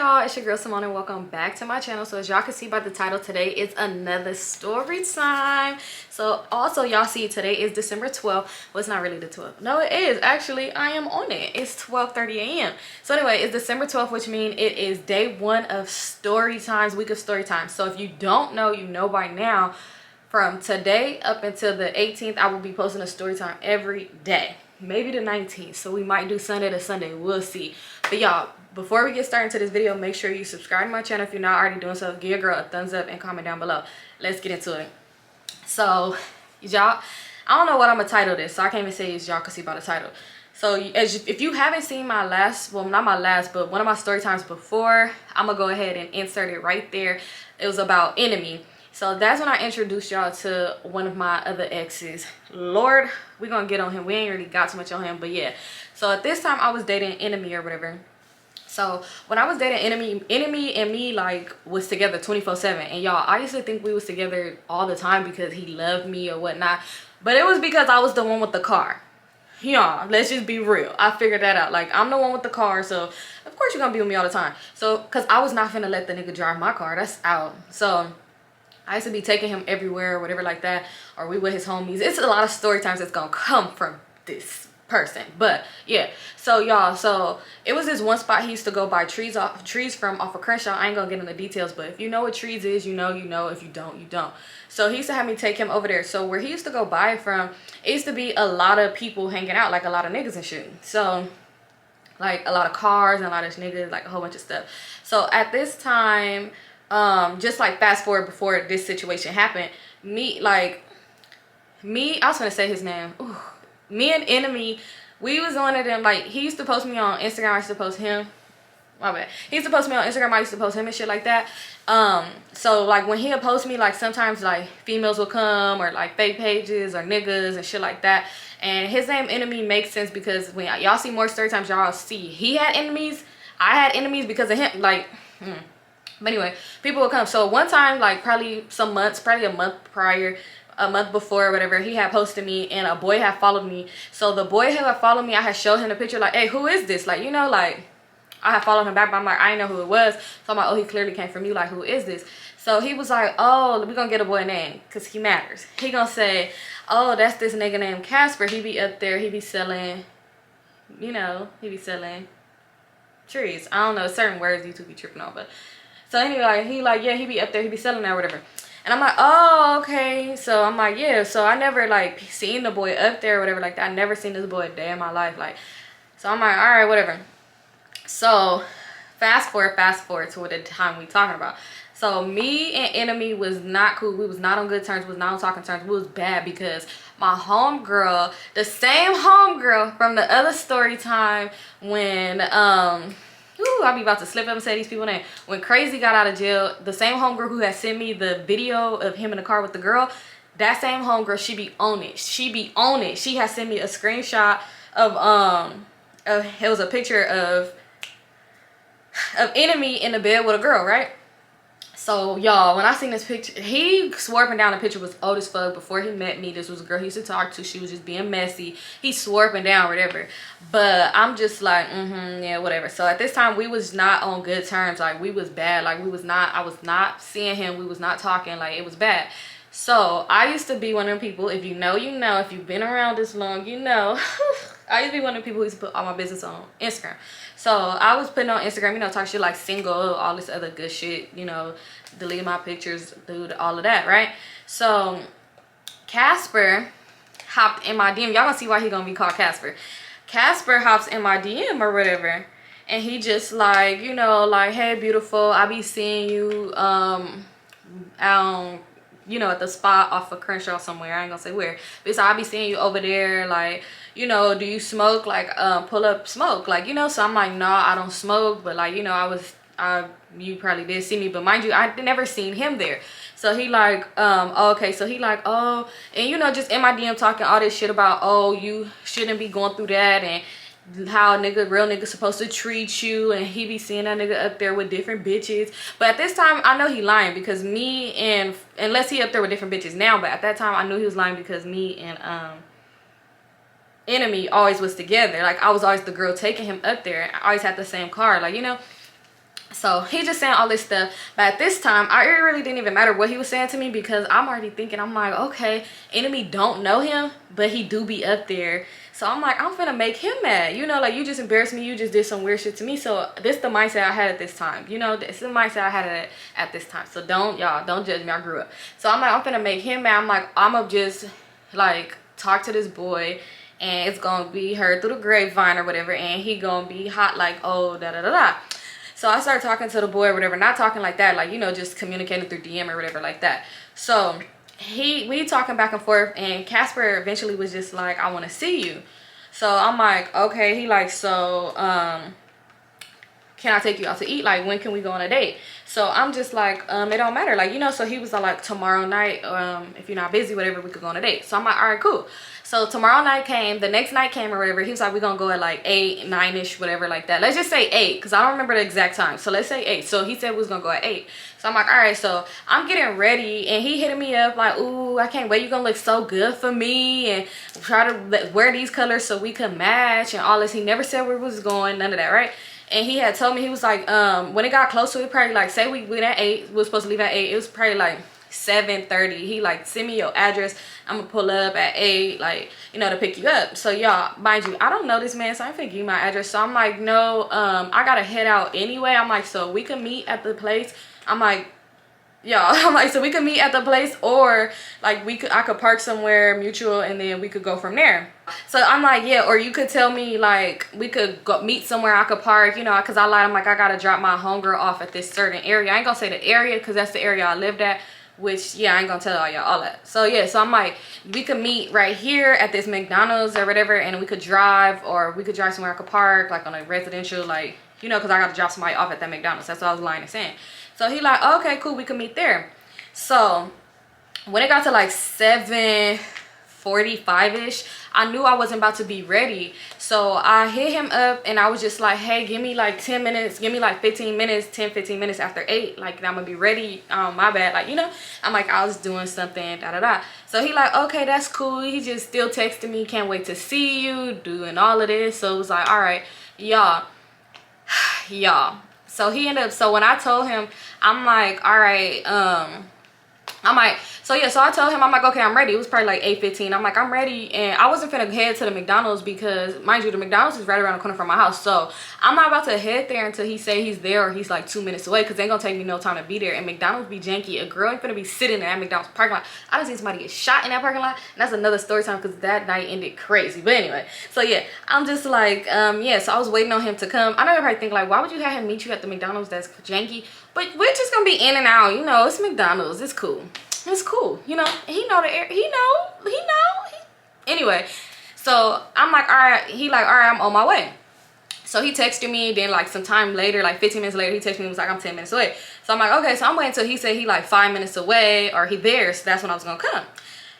y'all, it's your girl Symone and welcome back to my channel. So as y'all can see by the title, today is another story time. So also y'all see today is December 12th. Well, it's not really the 12th. No, it is. Actually, I am on it. It's 12:30 a.m. So anyway, it's December 12th, which means it is day one of story times, week of story time. So if you don't know, you know by now. From today up until the 18th, I will be posting a story time every day. Maybe the 19th. So we might do Sunday to Sunday. We'll see. But y'all, before we get started into this video, make sure you subscribe to my channel if you're not already doing so. Give your girl a thumbs up and comment down below. Let's get into it. So y'all, I don't know what I'm gonna title this, so I can't even say as y'all can see by the title. So if you haven't seen my last, well, not my last, but one of my story times before, I'm gonna go ahead and insert it right there. It was about enemy. So that's when I introduced y'all to one of my other exes. Lord, we're gonna get on him. We ain't really got too much on him, but yeah. So at this time I was dating enemy or whatever. So when I was dating enemy and me like was together 24/7. And y'all, I used to think we was together all the time because he loved me or whatnot. But it was because I was the one with the car. Y'all, let's just be real. I figured that out. Like, I'm the one with the car, so of course you're gonna be with me all the time. So cause I was not finna let the nigga drive my car. That's out. So I used to be taking him everywhere or whatever like that, or we with his homies. It's a lot of story times that's gonna come from this person. But yeah, so y'all, so it was this one spot he used to go buy trees from off of Crenshaw. I ain't gonna get into the details, but if you know what trees is, you know. If you don't, you don't. So he used to have me take him over there. So where he used to go buy it from, it used to be a lot of people hanging out, like a lot of niggas and shit. So like a lot of cars and a lot of niggas, like a whole bunch of stuff. So at this time, just like fast forward before this situation happened, I was gonna say his name. Ooh, me and enemy, we was one of them, like, he used to post me on Instagram, I used to post him. My bad. He used to post me on Instagram, I used to post him and shit like that. So like when he would post me, like sometimes like females will come or like fake pages or niggas and shit like that. And his name enemy makes sense because when y'all see more story times, y'all see he had enemies. I had enemies because of him. Like, But anyway, people will come. So one time, like probably some months, probably a month prior, a month before or whatever, he had posted me and a boy had followed me. So the boy who had followed me, I had showed him the picture like, hey, who is this? Like, you know, like I had followed him back, but I'm like, I didn't know who it was. So I'm like, oh, he clearly came from you. Like, who is this? So he was like, oh, we're gonna get a boy name because he matters. He gonna say, oh, that's this nigga named Casper. He be up there, he be selling, you know, he be selling trees. I don't know, certain words YouTube be tripping on, but so anyway, he be up there, he be selling that or whatever. And I'm like, oh, okay. So I'm like, yeah. So I never like seen the boy up there or whatever like that. I never seen this boy a day in my life. Like, so I'm like, all right, whatever. So fast forward to what the time we talking about. So me and enemy was not cool. We was not on good terms, was not on talking terms. We was bad because my homegirl, the same homegirl from the other story time when ooh, I'll be about to slip up and say these people's name. When Crazy got out of jail, the same homegirl who had sent me the video of him in the car with the girl, that same homegirl, she be on it. She be on it. She has sent me a screenshot of it was a picture of enemy in the bed with a girl, right? So y'all, when I seen this picture, he swore up and down the picture was old as fuck. Before he met me, this was a girl he used to talk to. She was just being messy. He swore up and down, whatever. But I'm just like, yeah, whatever. So at this time, we was not on good terms. Like, we was bad. Like, I was not seeing him. We was not talking. Like, it was bad. So I used to be one of them people, if you know, you know. If you've been around this long, you know. I used to be one of the people who used to put all my business on Instagram. So I was putting on Instagram, you know, talk shit like single, all this other good shit, you know, deleting my pictures, dude, all of that, right? So Casper hopped in my DM. Y'all gonna see why he gonna be called Casper. Casper hops in my DM or whatever, and he just like, you know, like, hey, beautiful, I be seeing you you know, at the spot off of Crenshaw somewhere. I ain't gonna say where, but so I be seeing you over there, like, you know, do you smoke? Like, pull up smoke, like, you know. So I'm like, nah, I don't smoke, but like, you know, you probably did see me, but mind you, I never seen him there. So he like, okay, so he like, oh, and you know, just in my DM talking all this shit about, oh, you shouldn't be going through that, and how real nigga supposed to treat you, and he be seeing that nigga up there with different bitches. But at this time, I know he lying because me and, unless he up there with different bitches now, but at that time I knew he was lying because me and enemy always was together. Like, I was always the girl taking him up there. I always had the same car, like, you know. So he just saying all this stuff, but at this time it really didn't even matter what he was saying to me, because I'm already thinking, I'm like, okay, enemy don't know him, but he do be up there. So I'm like, I'm finna make him mad, you know, like, you just embarrassed me, you just did some weird shit to me. So this the mindset I had at this time, you know, this is the mindset I had at this time. So don't judge me, I grew up. So I'm like, I'm finna make him mad. I'm like, I'm gonna just like talk to this boy, and it's gonna be heard through the grapevine or whatever, and he gonna be hot like, oh, da da da da. So I started talking to the boy or whatever, not talking like that, like, you know, just communicating through DM or whatever like that. So we talking back and forth, and Casper eventually was just like, I want to see you. So I'm like, okay. He like, so can I take you out to eat? Like, when can we go on a date? So I'm just like, it don't matter, like, you know. So he was like, tomorrow night, if you're not busy, whatever, we could go on a date. So I'm like, all right, cool. So tomorrow night came, the next night came or whatever. He was like, we're gonna go at like 8, 9-ish, whatever like that. Let's just say 8, because I don't remember the exact time. So let's say 8. So he said we was gonna go at 8. So I'm like, all right. So I'm getting ready, and he hitting me up like, ooh, I can't wait, you gonna look so good for me, and try to wear these colors so we could match and all this. He never said where we was going, none of that, right? And he had told me, he was like, when it got close to it, probably like, say we went at 8, we were supposed to leave at 8, it was probably like 7:30. He like, send me your address, I'm gonna pull up at 8, like, you know, to pick you up. So y'all, mind you, I don't know this man, so I ain't finna give you my address. So I'm like, no, I gotta head out anyway. I'm like, so we can meet at the place. I'm like, y'all, I'm like, so we could meet at the place, or like I could park somewhere mutual, and then we could go from there. So I'm like, yeah, or you could tell me like we could go meet somewhere I could park, you know, because I lied. I'm like, I gotta drop my homegirl off at this certain area. I ain't gonna say the area, because that's the area I lived at, which, yeah, I ain't gonna tell y'all all that. So yeah, so I'm like, we could meet right here at this McDonald's or whatever, and we could drive, or we could drive somewhere I could park, like on a residential, like, you know, because I gotta drop somebody off at that McDonald's. That's what I was lying and saying. So he like, okay, cool, we can meet there. So when it got to like 7:45-ish, I knew I wasn't about to be ready. So I hit him up, and I was just like, hey, give me like 10 minutes, give me like 15 minutes, 10-15 minutes after 8, like, I'm gonna be ready. My bad, like, you know, I'm like, I was doing something, da da da. So he like, okay, that's cool. He just still texting me, can't wait to see you, doing all of this. So it was like, all right, y'all. So he ended up, so when I told him, I'm like, all right, I'm like, so yeah, so I told him, I'm like, okay, I'm ready. It was probably like 8:15. I'm like, I'm ready. And I wasn't finna head to the McDonald's, because, mind you, the McDonald's is right around the corner from my house. So I'm not about to head there until he say he's there, or he's like 2 minutes away, because it ain't gonna take me no time to be there. And McDonald's be janky. A girl ain't finna be sitting in that McDonald's parking lot. I done seen somebody get shot in that parking lot. And that's another story time, because that night ended crazy. But anyway, so yeah, I'm just like, yeah, so I was waiting on him to come. I know everybody think like, why would you have him meet you at the McDonald's that's janky? But we're just gonna be in and out, you know, it's McDonald's, it's cool. It's cool, you know. He know the air. He know. Anyway, so I'm like, all right. He like, all right, I'm on my way. So he texted me. Then like some time later, like 15 minutes later, he texted me. He was like, I'm 10 minutes away. So I'm like, okay. So I'm waiting until he said he like 5 minutes away, or he there. So that's when I was gonna come.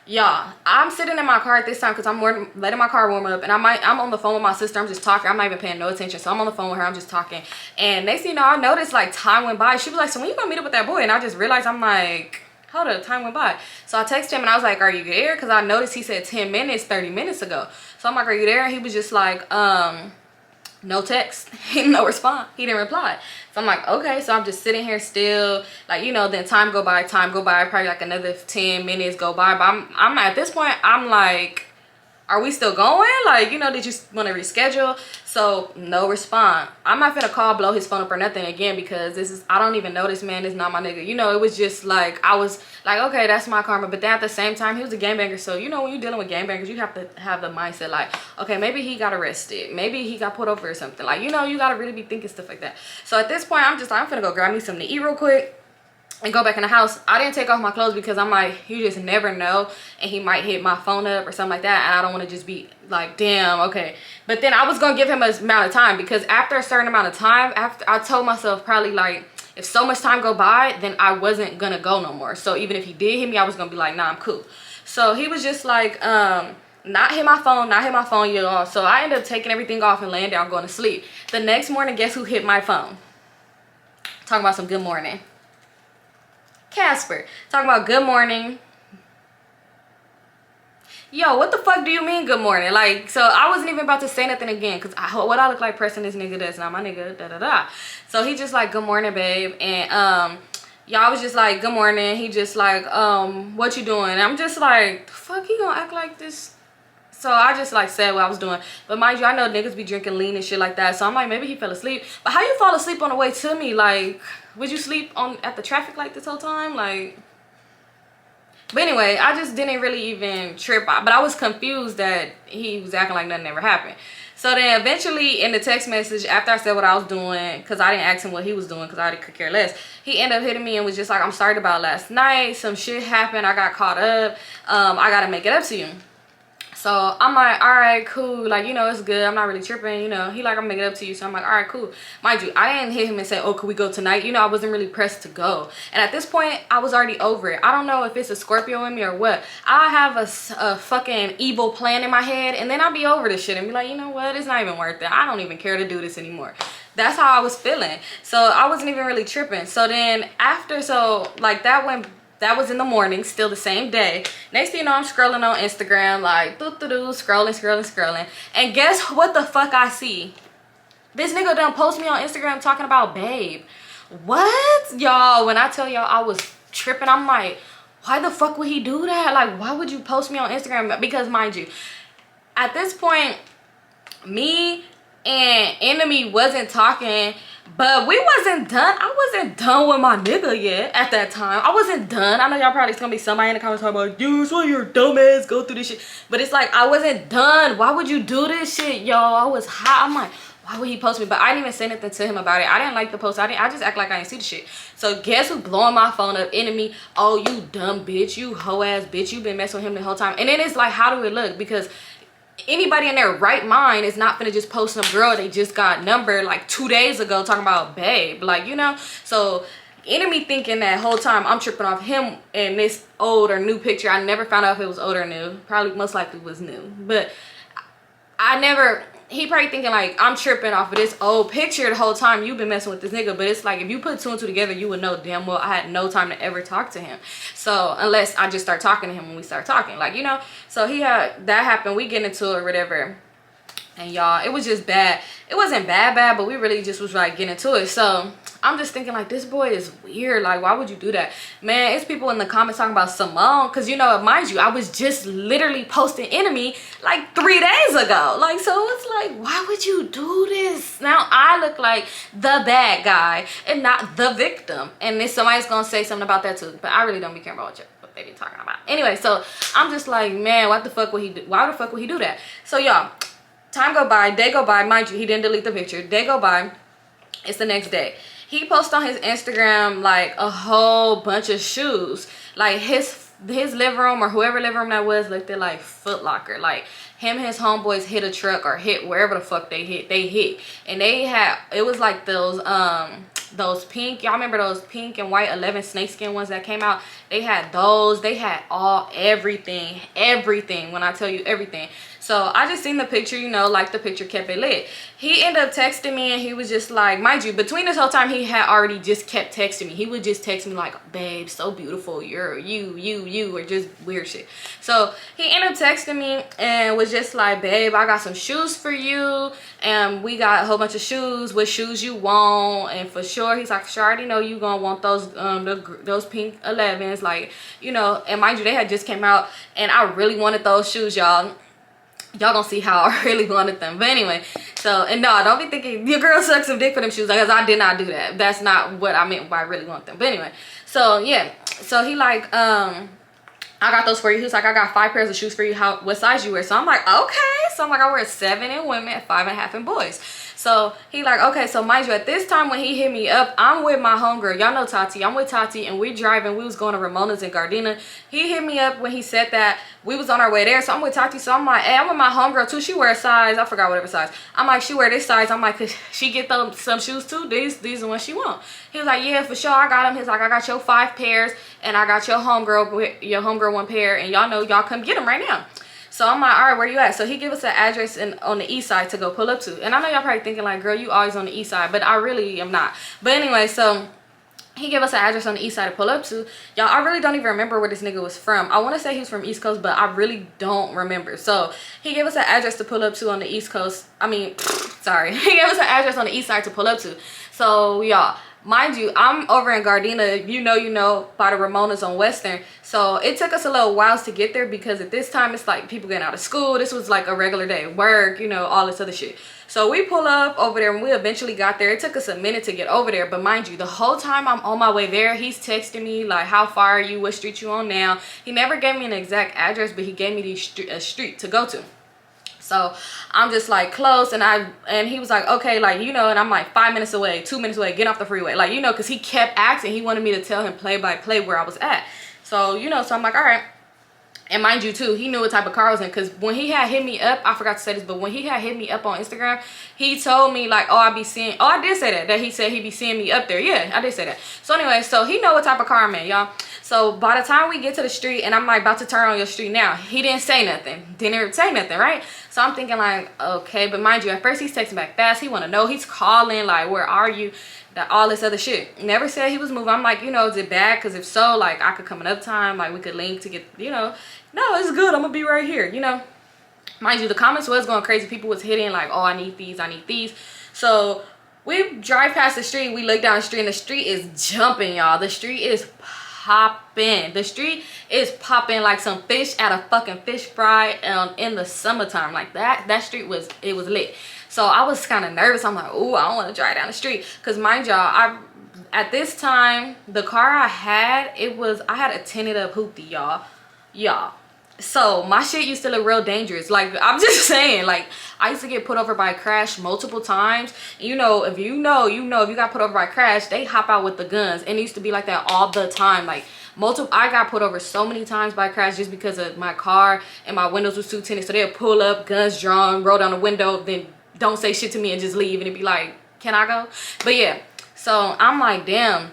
Y'all, I'm sitting in my car at this time, because I'm letting my car warm up, and I'm on the phone with my sister. I'm just talking. I'm not even paying no attention. So I'm on the phone with her. I'm just talking. And next thing you know, I noticed like time went by. She was like, so when you gonna meet up with that boy? And I just realized, I'm like, hold up, time went by. So I texted him, and I was like, are you there? Because I noticed he said 10 minutes 30 minutes ago. So I'm like, are you there? And he was just like, no text. No response. He didn't reply. So I'm like, okay. So I'm just sitting here still, like, you know. Then time go by, probably like another 10 minutes go by. But I'm at this point, I'm like, are we still going? Like, you know, did you want to reschedule? So no response. I'm not gonna call, blow his phone up or nothing again, because this is, I don't even know this man. It's not my nigga. You know, it was just like, I was like, okay, that's my karma. But then at the same time, he was a gangbanger. So, you know, when you're dealing with gangbangers, you have to have the mindset like, okay, maybe he got arrested. Maybe he got pulled over or something. Like, you know, you got to really be thinking stuff like that. So at this point, I'm just like, I'm finna go grab me something to eat real quick and go back in the house. I didn't take off my clothes, because I'm like, you just never know, and he might hit my phone up or something like that, and I don't want to just be like, damn, okay. But then I was gonna give him a amount of time, because after a certain amount of time, after I told myself probably like, if so much time go by, then I wasn't gonna go no more. So even if he did hit me, I was gonna be like, nah, I'm cool. So he was just like, not hit my phone, y'all. So I ended up taking everything off and laying down, going to sleep. The next morning, guess who hit my phone? Talking about some good morning. Casper. Talking about good morning. yo, what the fuck do you mean good morning? Like, so I wasn't even about to say nothing again, because what I look like pressing this nigga, that's not my nigga, da-da-da. So he just like, good morning, babe. And y'all was just like, good morning. He just like, what you doing? And I'm just like, the fuck he gonna act like this? So I just like said what I was doing. But mind you, I know niggas be drinking lean and shit like that. So I'm like, maybe he fell asleep. But how you fall asleep on the way to me? Like, would you sleep at the traffic light this whole time? Like, but anyway, I just didn't really even trip. But I was confused that he was acting like nothing ever happened. So then eventually in the text message, after I said what I was doing, because I didn't ask him what he was doing because I could care less, he ended up hitting me and was just like, I'm sorry about last night. Some shit happened. I got caught up. I got to make it up to you. So I'm like, all right, cool. Like, you know, it's good. I'm not really tripping. You know, he like, I'm making it up to you. So I'm like, all right, cool. Mind you, I didn't hit him and say, oh, could we go tonight? You know, I wasn't really pressed to go. And at this point, I was already over it. I don't know if it's a Scorpio in me or what. I have a fucking evil plan in my head. And then I'll be over this shit and be like, you know what? It's not even worth it. I don't even care to do this anymore. That's how I was feeling. So I wasn't even really tripping. So then after, so like that was in the morning, still the same day. Next thing you know, I'm scrolling on Instagram, like, scrolling. And guess what the fuck I see? This nigga done post me on Instagram talking about babe. What? Y'all, when I tell y'all I was tripping, I'm like, why the fuck would he do that? Like, why would you post me on Instagram? Because mind you, at this point, me and Enemy wasn't talking, but we wasn't done. I wasn't done with my nigga yet at that time. I wasn't done. I know y'all probably gonna be somebody in the comments talking about, dude, so you're dumbass, go through this shit. But it's like, I wasn't done. Why would you do this shit, y'all? I was hot. I'm like, why would he post me? But I didn't even say anything to him about it. I didn't like the post. I just act like I didn't see the shit. So guess who's blowing my phone up? Enemy. Oh, you dumb bitch. You hoe ass bitch. You been messing with him the whole time. And then it's like, how do it look? Because anybody in their right mind is not gonna just post some girl they just got numbered like 2 days ago talking about babe, like, you know. So Enemy thinking that whole time I'm tripping off him and this old or new picture. I never found out if it was old or new. Probably most likely was new, but he probably thinking like I'm tripping off of this old picture the whole time you've been messing with this nigga. But it's like, if you put two and two together, you would know damn well I had no time to ever talk to him. So unless I just start talking to him when we start talking, like, you know. So he had that happen. We get into it or whatever. And y'all, it was just bad. It wasn't bad, but we really just was like getting into it. So I'm just thinking like, this boy is weird. Like, why would you do that? Man, it's people in the comments talking about Symone. Because, you know, mind you, I was just literally posting Enemy like 3 days ago. Like, so it's like, why would you do this? Now I look like the bad guy and not the victim. And then somebody's going to say something about that too. But I really don't be caring about what they be talking about. Anyway, so I'm just like, man, what the fuck would he do? Why the fuck would he do that? So y'all, time go by, day go by. Mind you, he didn't delete the picture. Day go by. It's the next day. He posted on his Instagram like a whole bunch of shoes. Like his living room or whoever living room that was looked at like Foot Locker. Like him and his homeboys hit a truck or hit wherever the fuck they hit. And they had, it was like those pink, y'all remember those pink and white 11 snakeskin ones that came out? They had those. They had everything when I tell you everything. So I just seen the picture, you know, like the picture kept it lit. He ended up texting me and he was just like, mind you, between this whole time he had already just kept texting me. He would just text me like, babe, so beautiful, you're you, or just weird shit. So he ended up texting me and was just like, babe, I got some shoes for you, and we got a whole bunch of shoes, what shoes you want. And for sure, he's like, sure, I already know you gonna want those pink 11s, like, you know. And mind you, they had just came out and I really wanted those shoes, y'all. Y'all gonna see how I really wanted them. But anyway, so, and no, don't be thinking your girl sucks some dick for them shoes, because I did not do that. That's not what I meant by I really want them. But anyway, so yeah, so he like, I got those for you. He was like, I got 5 pairs of shoes for you. What size you wear? So I'm like, okay. So I'm like, I wear 7 in women, 5.5 in boys. So he like, okay. So mind you, at this time when he hit me up, I'm with my homegirl. Y'all know Tati. I'm with Tati and we driving. We was going to Ramona's in Gardena. He hit me up when he said that. We was on our way there. So I'm with Tati. So I'm like, hey, I'm with my homegirl too. She wear a size, I forgot whatever size. I'm like, she wear this size. I'm like, could she get some shoes too? These are the ones she want. He was like, yeah, for sure, I got them. He's like, I got your 5 pairs and I got your homegirl 1 pair, and y'all know, y'all come get them right now. So I'm like, all right, where you at? So he gave us an address on the east side to go pull up to. And I know y'all probably thinking like, girl, you always on the east side, but I really am not. But anyway, so he gave us an address on the east side to pull up to. Y'all, I really don't even remember where this nigga was from. I want to say he was from East Coast, but I really don't remember. So he gave us an address to pull up to on the East Coast. I mean, sorry. He gave us an address on the east side to pull up to. So y'all, mind you, I'm over in Gardena, you know, by the Ramonas on Western. So it took us a little while to get there because at this time it's like people getting out of school. This was like a regular day, work, you know, all this other shit. So we pull up over there and we eventually got there. It took us a minute to get over there, but mind you, the whole time I'm on my way there, he's texting me like, how far are you, what street you on now? He never gave me an exact address, but he gave me a street to go to. So I'm just like close, and he was like, okay, like, you know, and I'm like 5 minutes away, 2 minutes away, get off the freeway, like, you know, because he kept asking. He wanted me to tell him play by play where I was at. So, you know, so I'm like, all right. And mind you too, he knew what type of car I was in, because when he had hit me up, I forgot to say this, but when he had hit me up on Instagram, he told me like, oh, I did say that he said he'd be seeing me up there. Yeah, I did say that. So anyway, so he know what type of car I'm in, y'all. So by the time we get to the street and I'm like about to turn on your street now, he didn't say nothing, right? So I'm thinking like, okay, but mind you, at first he's texting back fast. He want to know, he's calling like, where are you? That all this other shit. Never said he was moving. I'm like, you know, is it bad? Because if so, like, I could come another time, like we could link to get, you know. No, it's good, I'm gonna be right here, you know. Mind you, the comments was going crazy. People was hitting like, oh, I need these. So we drive past the street, we look down the street, and the street is jumping, y'all. The street is popping. The street is popping like some fish at a fucking fish fry in the summertime. Like that street was lit. So I was kind of nervous. I'm like, oh, I don't want to drive down the street, because mind y'all, at this time the car I had, I had a tinted up hoopty, y'all. So my shit used to look real dangerous. Like, I'm just saying, like, I used to get put over by a crash multiple times. You know, if you got put over by a crash, they hop out with the guns, and it used to be like that all the time. Like, I got put over so many times by a crash just because of my car and my windows was too tinted. So they'll pull up, guns drawn, roll down the window, then don't say shit to me and just leave, and it'd be like, can I go? But yeah, so I'm like, damn,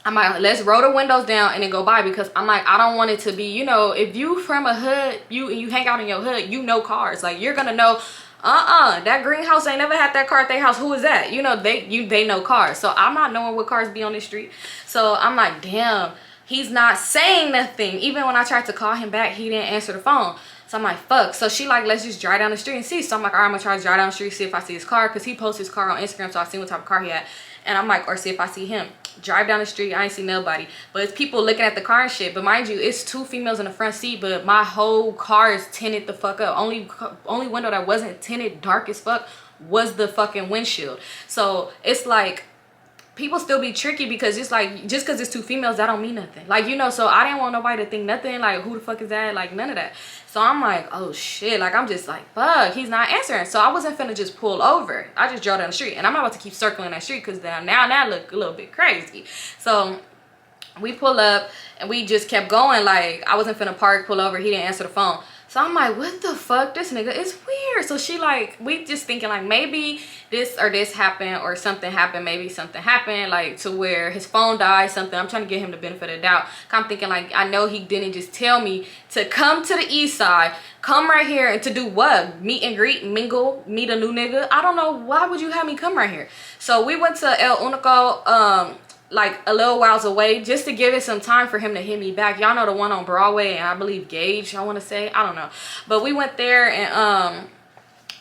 I'm like, let's roll the windows down and then go by, because I'm like, I don't want it to be, you know, if you from a hood, you hang out in your hood, you know cars, like, you're gonna know, that greenhouse ain't never had that car at their house. Who is that? You know, they know cars. So I'm not knowing what cars be on this street. So I'm like, damn, he's not saying nothing. Even when I tried to call him back, he didn't answer the phone. So I'm like, fuck. So she like, let's just drive down the street and see. So I'm like, all right, I'm gonna try to drive down the street, see if I see his car, because he posts his car on Instagram, so I see what type of car he had. And I'm like, or see if I see him. Drive down the street, I ain't see nobody, but it's people looking at the car and shit. But mind you, it's 2 females in the front seat, but my whole car is tinted the fuck up. Only window that wasn't tinted dark as fuck was the fucking windshield. So it's like, people still be tricky, because it's like, just because it's 2 females, that don't mean nothing. Like, you know, so I didn't want nobody to think nothing, like, who the fuck is that? Like, none of that. So I'm like, oh shit, like, I'm just like, fuck, he's not answering. So I wasn't finna just pull over. I just drove down the street, and I'm not about to keep circling that street, because now that look a little bit crazy. So we pull up and we just kept going. Like, I wasn't finna park, pull over, he didn't answer the phone. So I'm like, what the fuck, this nigga is weird. So she like, we just thinking like, maybe this or this happened, or something happened, maybe something happened, like to where his phone died, something. I'm trying to get him the benefit of the doubt. I'm thinking like, I know he didn't just tell me to come to the east side, come right here, and to do what? Meet and greet, mingle, meet a new nigga? I don't know, why would you have me come right here? So we went to El Unico, like a little whiles away, just to give it some time for him to hit me back. Y'all know the one on Broadway and I believe Gage, I want to say, I don't know, but we went there and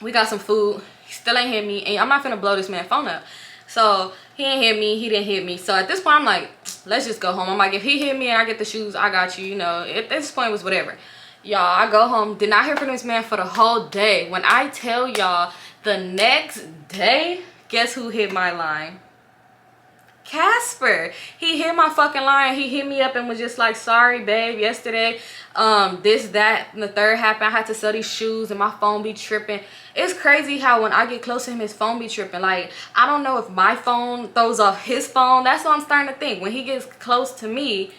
we got some food. He still ain't hit me, and I'm not finna blow this man's phone up. So he ain't hit me, he didn't hit me. So at this point I'm like, let's just go home. I'm like, if he hit me and I get the shoes, I got you, you know. At this point it was whatever. Y'all, I go home, did not hear from this man for the whole day. When I tell y'all, the next day, guess who hit my line? Casper. He hit my fucking line. He hit me up and was just like, sorry babe, yesterday this, that, and the third happened. I had to sell these shoes and my phone be tripping. It's crazy how when I get close to him, his phone be tripping. Like, I don't know if my phone throws off his phone. That's what I'm starting to think. When he gets close to me,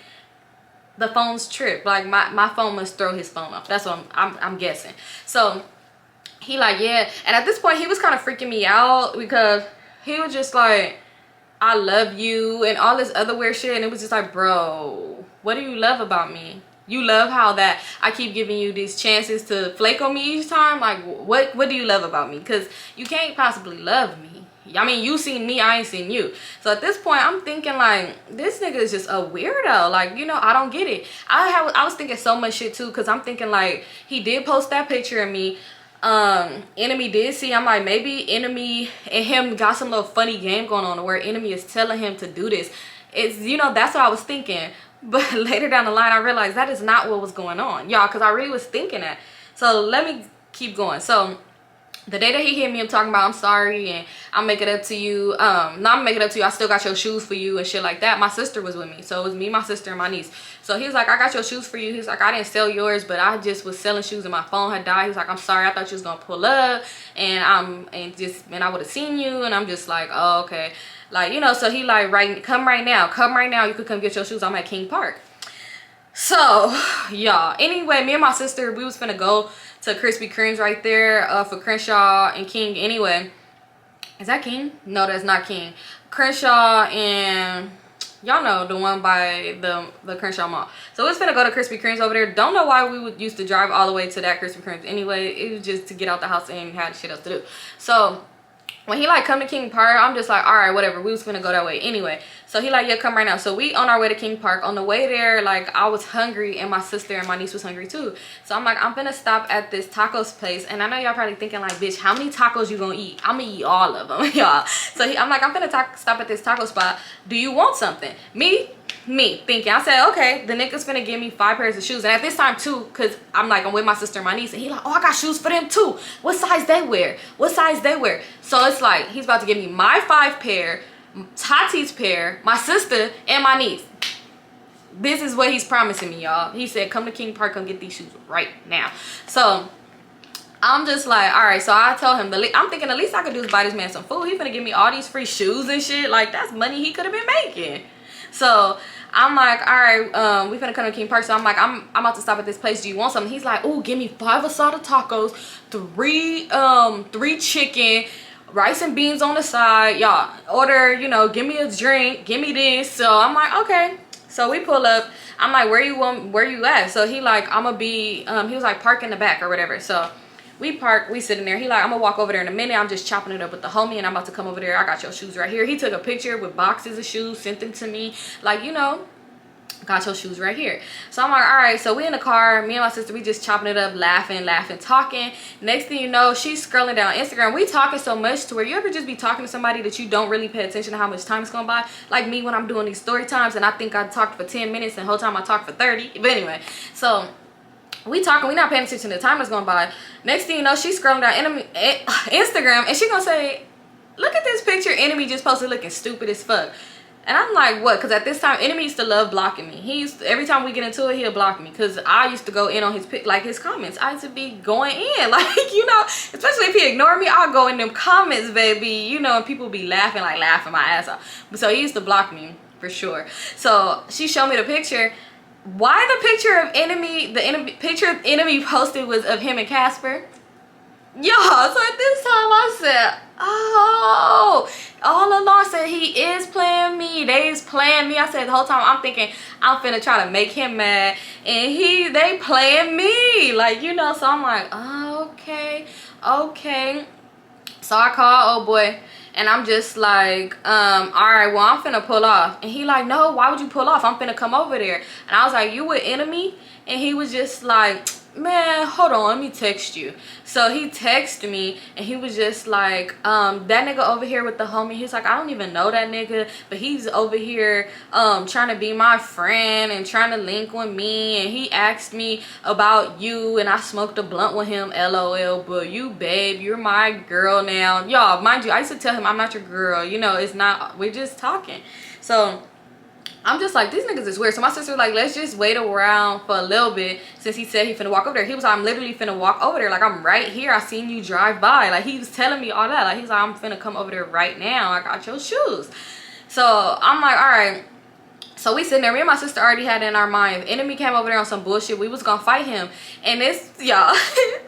the phone's trip. Like, my phone must throw his phone off. That's what I'm guessing. So he like, yeah. And at this point he was kind of freaking me out, because he was just like, I love you and all this other weird shit. And it was just like, bro, what do you love about me? You love how that I keep giving you these chances to flake on me each time? Like, what do you love about me? Because you can't possibly love me. I mean, you seen me, I ain't seen you. So at this point, I'm thinking like, this nigga is just a weirdo. Like, you know, I don't get it. I was thinking so much shit too, because I'm thinking like, he did post that picture of me. Enemy did see. I'm like, maybe Enemy and him got some little funny game going on where Enemy is telling him to do this. It's, you know, that's what I was thinking. But later down the line, I realized that is not what was going on, y'all, because I really was thinking that. So let me keep going. So the day that he hit me, I'm talking about I'm sorry and I'll make it up to you. No, I'm making it up to you. I still got your shoes for you and shit like that. My sister was with me. So it was me, my sister, and my niece. So he was like, I got your shoes for you. He's like, I didn't sell yours, but I just was selling shoes and my phone had died. He was like, I'm sorry. I thought you was going to pull up and I would have seen you. And I'm just like, oh, okay. Like, you know, so he like, come right now. Come right now. You could come get your shoes. I'm at King Park. So, y'all, anyway, me and my sister, we was finna go to Krispy Kreme's right there for Crenshaw and King. Anyway, is that King? No, that's not King. Crenshaw and y'all know the one by the Crenshaw Mall. So we was finna go to Krispy Kreme's over there. Don't know why we would used to drive all the way to that Krispy Kreme's. Anyway, it was just to get out the house and had shit else to do. So when he like come to King Park, I'm just like, all right, whatever. We was finna go that way anyway. So he like, yeah, come right now. So we on our way to King Park. On the way there, like I was hungry and my sister and my niece was hungry too. So I'm like, I'm gonna stop at this tacos place. And I know y'all probably thinking like, bitch, how many tacos you gonna eat? I'm gonna eat all of them, y'all. So I'm like, I'm gonna stop at this taco spot. Do you want something? Me thinking, I said, okay, the nigga's finna give me 5 pairs of shoes. And at this time too, because I'm with my sister and my niece, and he like, oh, I got shoes for them too. What size they wear? What size they wear? So it's like, he's about to give me my 5 pair, Tati's pair, my sister, and my niece. This is what he's promising me, y'all. He said, come to King Park, come get these shoes right now. So I'm just like, all right. So I told him, I'm thinking the least I could do is buy this man some food. He's gonna give me all these free shoes and shit. Like, that's money he could have been making. So I'm like, all right, we finna come to King Park. So I'm like, I'm about to stop at this place. Do you want something? He's like, oh, give me 5 asada tacos, 3 chicken, rice and beans on the side. Y'all order, you know, give me a drink, give me this. So I'm like, okay. So we pull up. I'm like, where you at? So he like, I'm gonna be, he was like, park in the back or whatever. So we park, we sitting there. He like, I'm gonna walk over there in a minute. I'm just chopping it up with the homie and I'm about to come over there. I got your shoes right here. He took a picture with boxes of shoes, sent them to me. Like, you know, got your shoes right here. So I'm like, all right. So we in the car, me and my sister, we just chopping it up, laughing, talking. Next thing you know, she's scrolling down Instagram. We talking so much to where you ever just be talking to somebody that you don't really pay attention to how much time is going by. Like me when I'm doing these story times and I think I talked for 10 minutes and the whole time I talked for 30. But anyway, so we talking, we not paying attention to the time that's going by. Next thing you know, she's scrolling down Instagram and she gonna say, look at this picture Enemy just posted looking stupid as fuck. And I'm like, what? Because at this time, Enemy used to love blocking me. Every time we get into it, he'll block me. Because I used to go in on his comments. I used to be going in. Like, you know, especially if he ignored me, I'll go in them comments, baby. You know, and people be laughing my ass off. But so he used to block me, for sure. So she showed me the picture. Why the picture of picture Enemy posted was of him and Casper? Y'all, so at this time I said, oh, all along said he is playing me. They is playing me. I said the whole time I'm thinking I'm finna try to make him mad and they playing me. Like, you know, so I'm like, oh, okay. So I call old boy and I'm just like, all right, well, I'm finna pull off. And he like, no, why would you pull off? I'm finna come over there. And I was like, you with Enemy? And he was just like, man, hold on, let me text you. So he texted me and he was just like, that nigga over here with the homie, he's like, I don't even know that nigga, but he's over here trying to be my friend and trying to link with me, and he asked me about you and I smoked a blunt with him, LOL, but you, babe, you're my girl now. Y'all, mind you, I used to tell him I'm not your girl, you know, it's not, we're just talking. So I'm just like, these niggas is weird. So my sister was like, let's just wait around for a little bit since he said he finna walk over there. He was like, I'm literally finna walk over there. Like, I'm right here. I seen you drive by. Like, he was telling me all that. Like, he's like, I'm finna come over there right now. I got your shoes. So I'm like, all right. So we sitting there. Me and my sister already had it in our mind, if Enemy came over there on some bullshit, we was gonna fight him. And this, y'all,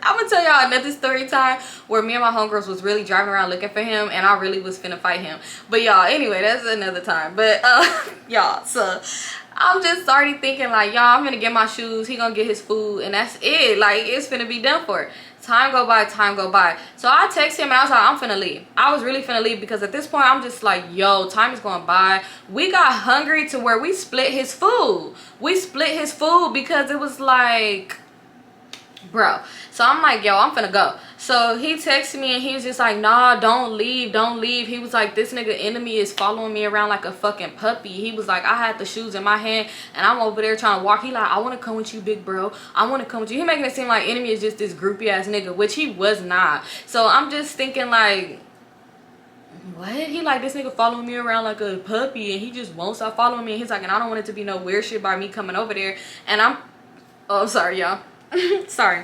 I'm gonna tell y'all another story time where me and my homegirls was really driving around looking for him and I really was finna fight him. But y'all, anyway, that's another time. But y'all, so I'm just already thinking like, y'all, I'm gonna get my shoes, he gonna get his food, and that's it. Like, it's finna be done for. Time go by, time go by. So I text him and I was like, I'm finna leave. I was really finna leave because at this point I'm just like, yo, time is going by. We got hungry to where we split his food. We split his food because it was like, bro. So I'm like, yo, I'm finna go. So he texted me and he was just like, nah, don't leave, don't leave. He was like, this nigga enemy is following me around like a fucking puppy. He was like, I had the shoes in my hand and I'm over there trying to walk. He like, I want to come with you, big bro. I want to come with you. He making it seem like enemy is just this groupie ass nigga, which he was not. So I'm just thinking like, what? He like, this nigga following me around like a puppy and he just won't stop following me. And he's like, and I don't want it to be no weird shit by me coming over there. And oh, sorry, y'all. Sorry.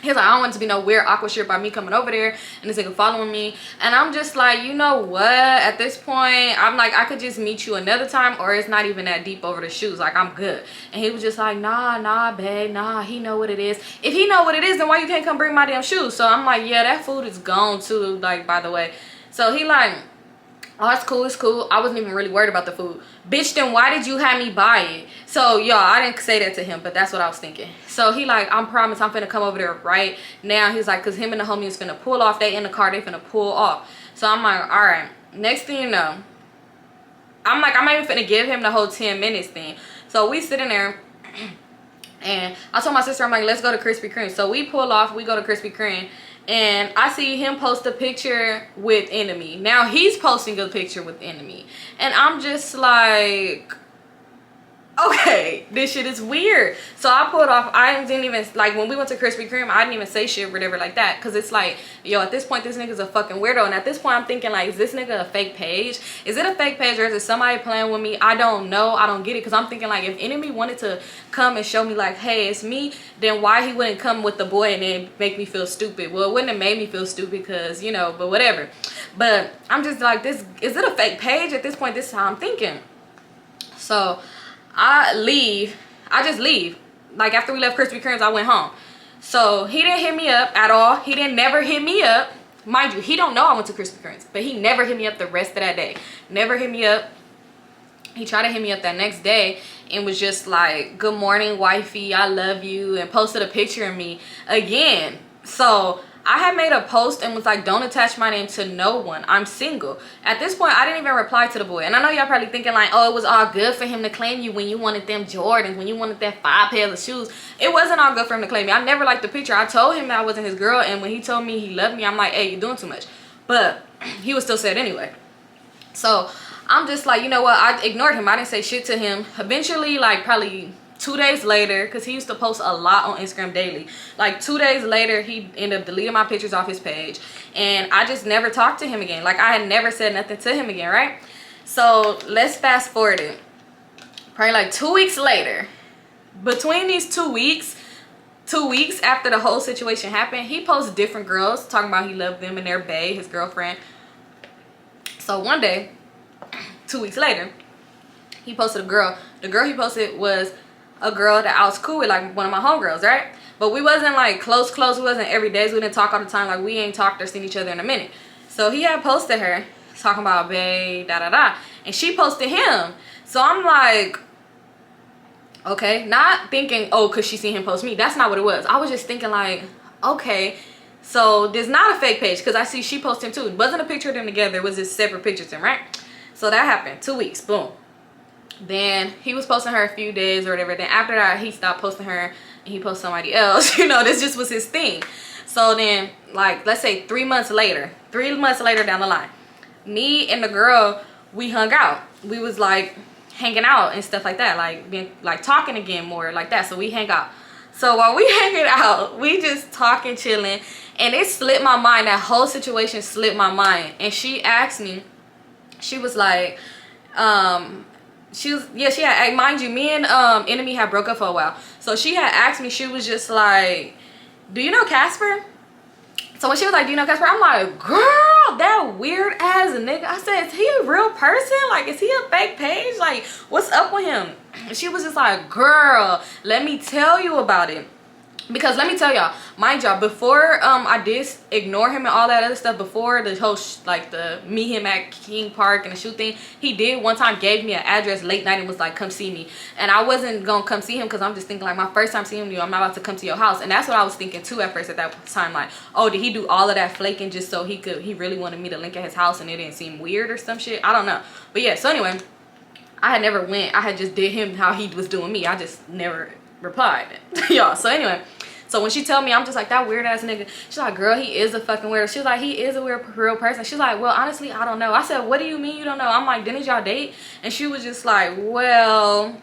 He's like, I don't want it to be no weird awkward shit by me coming over there and this nigga following me. And I'm just like, you know what, at this point I'm like, I could just meet you another time, or it's not even that deep over the shoes, like I'm good. And he was just like, nah babe, nah, he know what it is. If he know what it is, then why you can't come bring my damn shoes? So I'm like, yeah, that food is gone too, like, by the way. So he like, oh, it's cool, it's cool. I wasn't even really worried about the food. Bitch, then why did you have me buy it? So, y'all, I didn't say that to him, but that's what I was thinking. So, he like, I promise I'm finna come over there right now. He's like, because him and the homie is finna pull off. They in the car, they finna pull off. So, I'm like, all right. Next thing you know, I'm like, I'm not even finna give him the whole 10 minutes thing. So, we sitting there, and I told my sister, I'm like, let's go to Krispy Kreme. So, we pull off, we go to Krispy Kreme. And I see him post a picture with enemy. Now he's posting a picture with enemy. And I'm just like, okay, this shit is weird. So I pulled off. I didn't even, like, when we went to Krispy Kreme, I didn't even say shit or whatever like that. Because it's like, yo, at this point, this nigga's a fucking weirdo. And at this point, I'm thinking, like, is this nigga a fake page? Is it a fake page or is it somebody playing with me? I don't know. I don't get it. Because I'm thinking, like, if enemy wanted to come and show me, like, hey, it's me, then why he wouldn't come with the boy and then make me feel stupid? Well, it wouldn't have made me feel stupid because, you know, but whatever. But I'm just like, this, is it a fake page? At this point, this is how I'm thinking. So I just leave. Like, after we left Krispy Kreme's, I went home. So he didn't hit me up at all. He didn't never hit me up. Mind you, he don't know I went to Krispy Kreme's, but he never hit me up the rest of that day. Never hit me up. He tried to hit me up that next day and was just like, good morning, wifey, I love you, and posted a picture of me again. So I had made a post and was like, don't attach my name to no one. I'm single. At this point, I didn't even reply to the boy. And I know y'all probably thinking like, oh, it was all good for him to claim you when you wanted them Jordans, when you wanted that 5 pairs of shoes. It wasn't all good for him to claim me. I never liked the picture. I told him that I wasn't his girl. And when he told me he loved me, I'm like, hey, you're doing too much. But he was still sad anyway. So I'm just like, you know what? I ignored him. I didn't say shit to him. Eventually, like probably 2 days later, because he used to post a lot on Instagram daily, like 2 days later he ended up deleting my pictures off his page, and I just never talked to him again. Like, I had never said nothing to him again, right? So let's fast forward it. Probably like 2 weeks later, between these 2 weeks after the whole situation happened, he posts different girls talking about he loved them and their bae, his girlfriend. So one day, 2 weeks later, he posted a girl. The girl he posted was a girl that I was cool with, like one of my homegirls, right? But we wasn't like close. We wasn't every day. So we didn't talk all the time. Like, we ain't talked or seen each other in a minute. So he had posted her talking about bae, da da da, and she posted him. So I'm like, okay, not thinking, oh, cause she seen him post me. That's not what it was. I was just thinking like, okay, so there's not a fake page, because I see she posted him too. It wasn't a picture of them together. It was just separate pictures of them, right? So that happened. 2 weeks, boom. Then he was posting her a few days or whatever. Then after that, he stopped posting her and he posted somebody else. You know, this just was his thing. So then, like, let's say 3 months later down the line, me and the girl, we hung out. We was like hanging out and stuff like that, like being like talking again more like that. So we hang out. So while we hanging out, we just talking, chilling, and it slipped my mind. That whole situation slipped my mind. And she asked me, she was like, she had, mind you, me and enemy had broke up for a while. So she had asked me, she was just like, do you know Casper? So when she was like, do you know Casper? I'm like, girl, that weird ass nigga. I said, is he a real person? Like, is he a fake page? Like, what's up with him? And she was just like, girl, let me tell you about it. Because let me tell y'all, mind y'all, before I did ignore him and all that other stuff, before the whole like the meet him at King Park and the shoot thing, he did one time gave me an address late night and was like, come see me. And I wasn't gonna come see him because I'm just thinking like, my first time seeing you, I'm not about to come to your house. And that's what I was thinking too at first at that time, like, oh, did he do all of that flaking just so he really wanted me to link at his house and it didn't seem weird or some shit? I don't know. But yeah, so anyway, I had never went. I had just did him how he was doing me. I just never replied. Y'all, so anyway, so when she told me, I'm just like, that weird ass nigga. She's like, girl, he is a fucking weirdo. She was like, he is a weird real person. She's like, well, honestly, I don't know. I said, what do you mean you don't know? I'm like, didn't y'all date? And she was just like, well,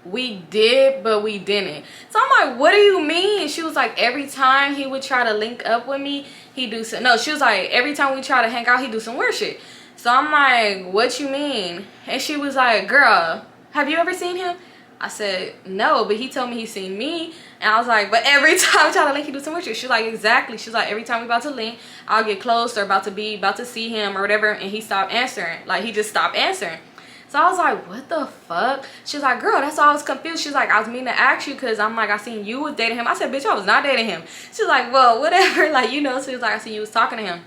we did, but we didn't. So I'm like, what do you mean? She was like, every time he would try to link up with me, he do some, no, she was like, every time we try to hang out, he do some weird shit. So I'm like, what you mean? And she was like, girl, have you ever seen him? I said, no, but he told me he seen me. And I was like, but every time I try to link, he do some weird shit. She's like, exactly. She's like, every time we about to link, I'll get close or about to see him or whatever, and he stopped answering. Like, he just stopped answering. So I was like, what the fuck? She's like, girl, that's why I was confused. She's like, I was meaning to ask you because I'm like, I seen you was dating him. I said, bitch, I was not dating him. She's like, well, whatever. Like, you know, she was like, I seen you was talking to him.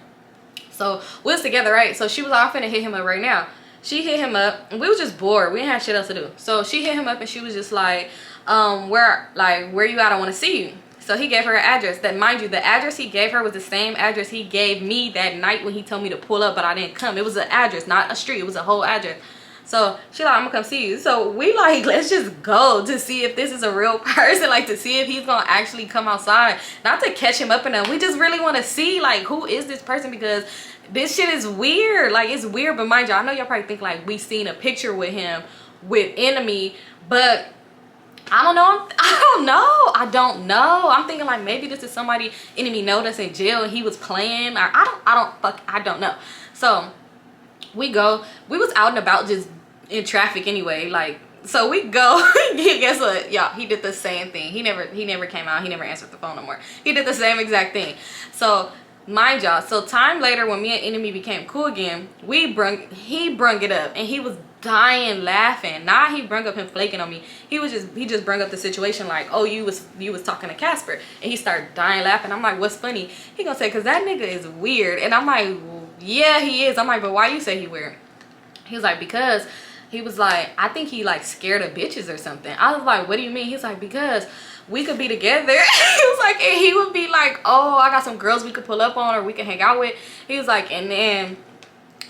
So we was together, right? So she was like, I'm finna hit him up right now. She hit him up and we was just bored. We didn't have shit else to do. So she hit him up and she was just like, where you at? I want to see you. So he gave her an address. That, mind you, the address he gave her was the same address he gave me that night when he told me to pull up, but I didn't come. It was an address, not a street. It was a whole address. So she like, I'm gonna come see you. So we like, let's just go to see if this is a real person, like to see if he's gonna actually come outside, not to catch him up in them. We just really want to see like, who is this person, because this shit is weird. Like, it's weird. But mind you, I know y'all probably think like we seen a picture with him with Enemy, but I don't know. I don't know. I'm thinking like maybe this is somebody Enemy know that's in jail and he was playing. I don't know. So we go. We was out and about just in traffic anyway. Like, so we go. Guess what, y'all? He did the same thing. He never came out. He never answered the phone no more. He did the same exact thing. So mind y'all, so time later when me and Enemy became cool again, he brung it up and he was dying laughing. Not he brung up him flaking on me. He just brung up the situation like, oh, you was talking to Casper, and he started dying laughing. I'm like, what's funny? He gonna say, cause that nigga is weird. And I'm like, yeah, he is. I'm like, but why you say he weird? He was like, because he was like, I think he like scared of bitches or something. I was like, what do you mean? He's like, because we could be together. He was like, and he would be like, oh, I got some girls we could pull up on or we could hang out with. He was like, and then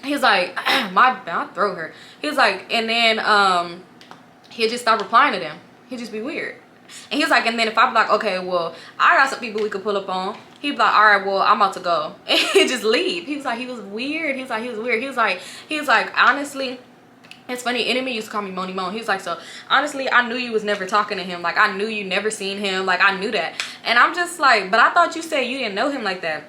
he was like, my throat hurt. He was like, and then he'd just stop replying to them. He'd just be weird. And he was like, and then if I be like, okay, well, I got some people we could pull up on, he'd be like, all right, well, I'm about to go. And he'd just leave. He was like, he was weird. He was like, he was weird. He was like, honestly, it's funny, Enemy used to call me Moni Moan. He was like, so honestly, I knew you was never talking to him. Like, I knew you never seen him. Like, I knew that. And I'm just like, but I thought you said you didn't know him like that.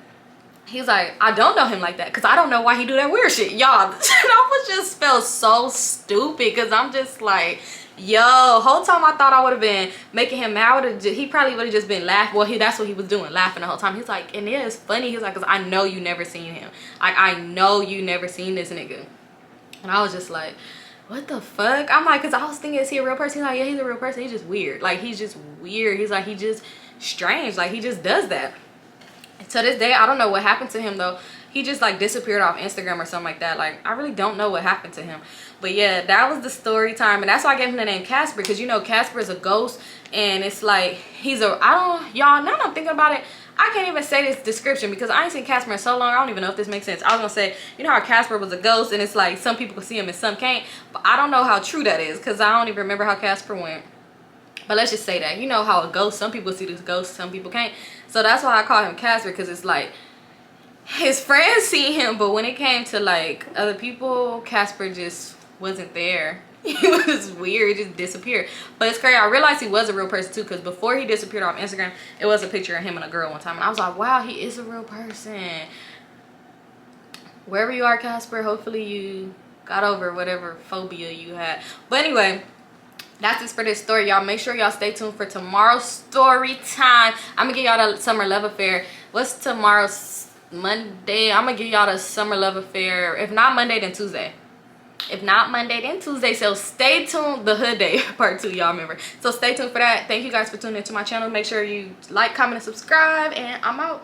He's like, I don't know him like that because I don't know why he do that weird shit. Y'all, I was just felt so stupid because I'm just like, yo, whole time I thought I would have been making him mad. He probably would have just been laughing. Well, that's what he was doing, laughing the whole time. He's like, and it is funny. He's like, because I know you never seen him. Like, I know you never seen this nigga. And I was just like, what the fuck? I'm like, because I was thinking, is he a real person? He's like, yeah, he's a real person. He's just weird. Like, he's just weird. He's like, he just strange. Like, he just does that. To this day, I don't know what happened to him though. He just like disappeared off Instagram or something like that. Like, I really don't know what happened to him. But yeah, that was the story time. And that's why I gave him the name Casper, because you know Casper is a ghost. And it's like, y'all, now that I'm thinking about it, I can't even say this description because I ain't seen Casper in so long. I don't even know if this makes sense. I was gonna say, you know how Casper was a ghost and it's like some people can see him and some can't. But I don't know how true that is because I don't even remember how Casper went. But let's just say that, you know how a ghost, some people see this ghost, some people can't. So that's why I call him Casper, because it's like his friends see him, but when it came to like other people, Casper just wasn't there. He was weird, just disappeared. But it's crazy. I realized he was a real person too, because before he disappeared off Instagram, it was a picture of him and a girl one time, and I was like, wow, he is a real person. Wherever you are, Casper, hopefully you got over whatever phobia you had. But anyway, that's it for this story, y'all. Make sure y'all stay tuned for tomorrow's story time. I'm gonna give y'all the summer love affair. What's tomorrow's? Monday. I'm gonna give y'all the summer love affair. If not Monday, then Tuesday. If not Monday, then Tuesday. So stay tuned. The hood day part 2, y'all remember. So stay tuned for that. Thank you guys for tuning into my channel. Make sure you like, comment, and subscribe, and I'm out.